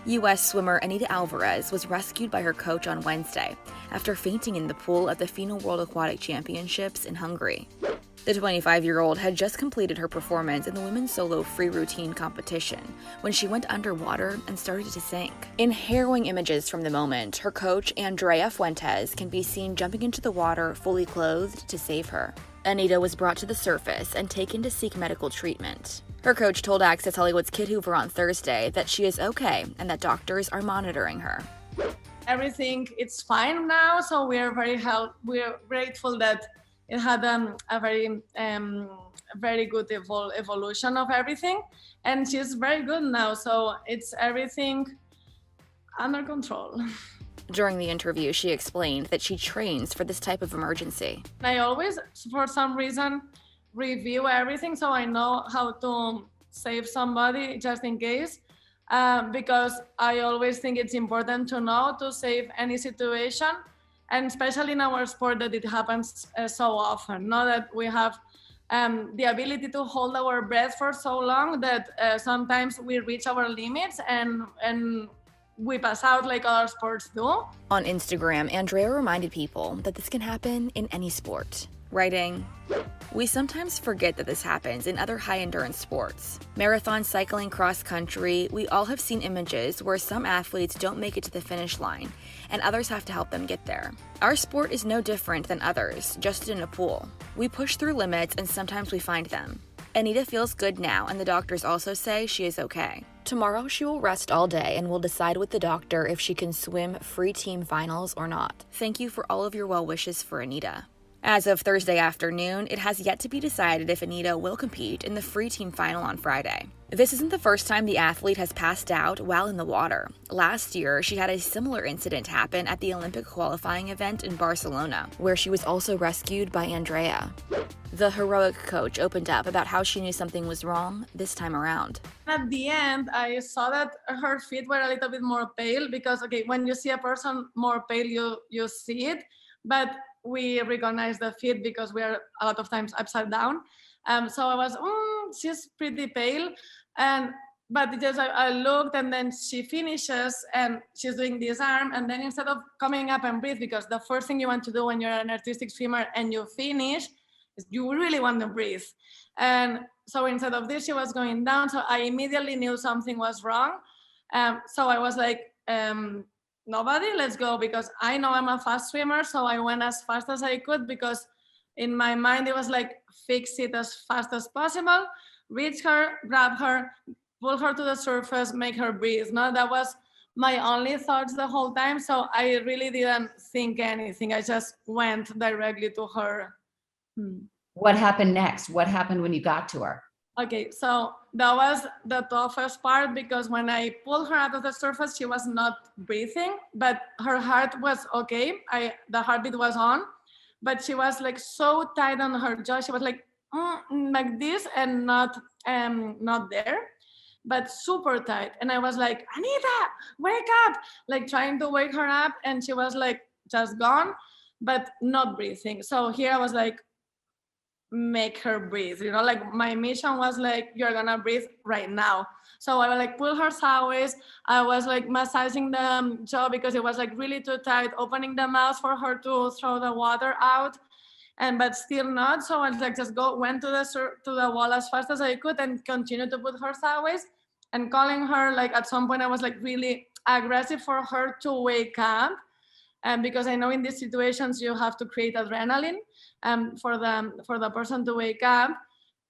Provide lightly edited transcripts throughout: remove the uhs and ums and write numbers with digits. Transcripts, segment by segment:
U.S. swimmer Anita Alvarez was rescued by her coach on Wednesday after fainting in the pool at the FINA World Aquatic Championships in Hungary. The 25-year-old had just completed her performance in the women's solo free routine competition when she went underwater and started to sink. In harrowing images from the moment, her coach, Andrea Fuentes, can be seen jumping into the water fully clothed to save her. Anita was brought to the surface and taken to seek medical treatment. Her coach told Access Hollywood's Kit Hoover on Thursday that she is okay and that doctors are monitoring her. Everything it's fine now, so we're we're grateful that it had a very good evolution of everything, and she's very good now, so it's everything under control. During the interview, she explained that she trains for this type of emergency. I always, for some reason, review everything so I know how to save somebody just in case, because I always think it's important to know to save any situation, and especially in our sport that it happens so often. Know that we have the ability to hold our breath for so long that sometimes we reach our limits and we pass out like other sports do. On Instagram, Andrea reminded people that this can happen in any sport, writing, "We sometimes forget that this happens in other high-endurance sports. Marathon, cycling, cross-country, we all have seen images where some athletes don't make it to the finish line, and others have to help them get there. Our sport is no different than others, just in a pool. We push through limits and sometimes we find them. Anita feels good now, and the doctors also say she is okay. Tomorrow she will rest all day and will decide with the doctor if she can swim free team finals or not. Thank you for all of your well wishes for Anita." As of Thursday afternoon, it has yet to be decided if Anita will compete in the free team final on Friday. This isn't the first time the athlete has passed out while in the water. Last year, she had a similar incident happen at the Olympic qualifying event in Barcelona, where she was also rescued by Andrea. The heroic coach opened up about how she knew something was wrong this time around. At the end, I saw that her feet were a little bit more pale because, okay, when you see a person more pale, you see it, but we recognize the feet because we are a lot of times upside down. So I was, she's pretty pale. But just I looked, and then she finishes and she's doing this arm. And then instead of coming up and breathe, because the first thing you want to do when you're an artistic swimmer and you finish is you really want to breathe. And so instead of this, she was going down. So I immediately knew something was wrong. So I was like, nobody, let's go, because I know I'm a fast swimmer. So I went as fast as I could because in my mind it was like, fix it as fast as possible, reach her, grab her, pull her to the surface, make her breathe. No, that was my only thoughts the whole time. So I really didn't think anything. I just went directly to her. What happened next? What happened when you got to her? Okay, so that was the toughest part because when I pulled her out of the surface, she was not breathing, but her heart was okay. The heartbeat was on, but she was like so tight on her jaw. She was like this and not there, but super tight. And I was like, Anita, wake up! Like trying to wake her up, and she was like just gone, but not breathing. So here I was like, make her breathe, like my mission was like, you're gonna breathe right now. So I would like pull her sideways. I was like massaging the jaw because it was like really too tight, opening the mouth for her to throw the water out, but still not. So I was like just went to the wall as fast as I could and continued to put her sideways and calling her. Like at some point I was like really aggressive for her to wake up. Because I know in these situations you have to create adrenaline for the person to wake up.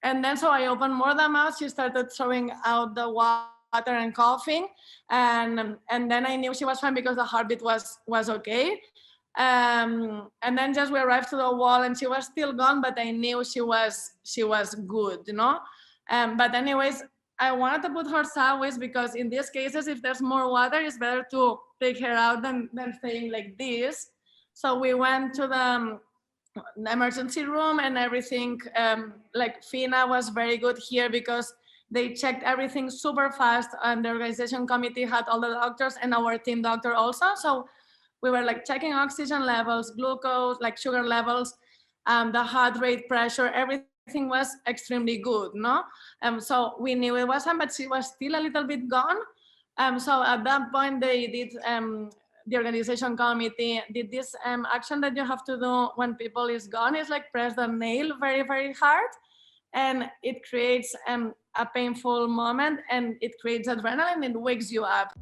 And then so I opened more the mouth. She started throwing out the water and coughing, and then I knew she was fine because the heartbeat was okay. And then just we arrived to the wall and she was still gone, but I knew she was good, But anyways, I wanted to put her sideways because in these cases, if there's more water, it's better to take her out than staying like this. So we went to the emergency room and everything. Like FINA was very good here because they checked everything super fast, and the organization committee had all the doctors and our team doctor also. So we were like checking oxygen levels, glucose, like sugar levels, the heart rate, pressure, everything was extremely good, no? So we knew it wasn't, but she was still a little bit gone. So at that point, they did, the organization committee did this action that you have to do when people is gone. It's like press the nail very, very hard. And it creates a painful moment, and it creates adrenaline and wakes you up.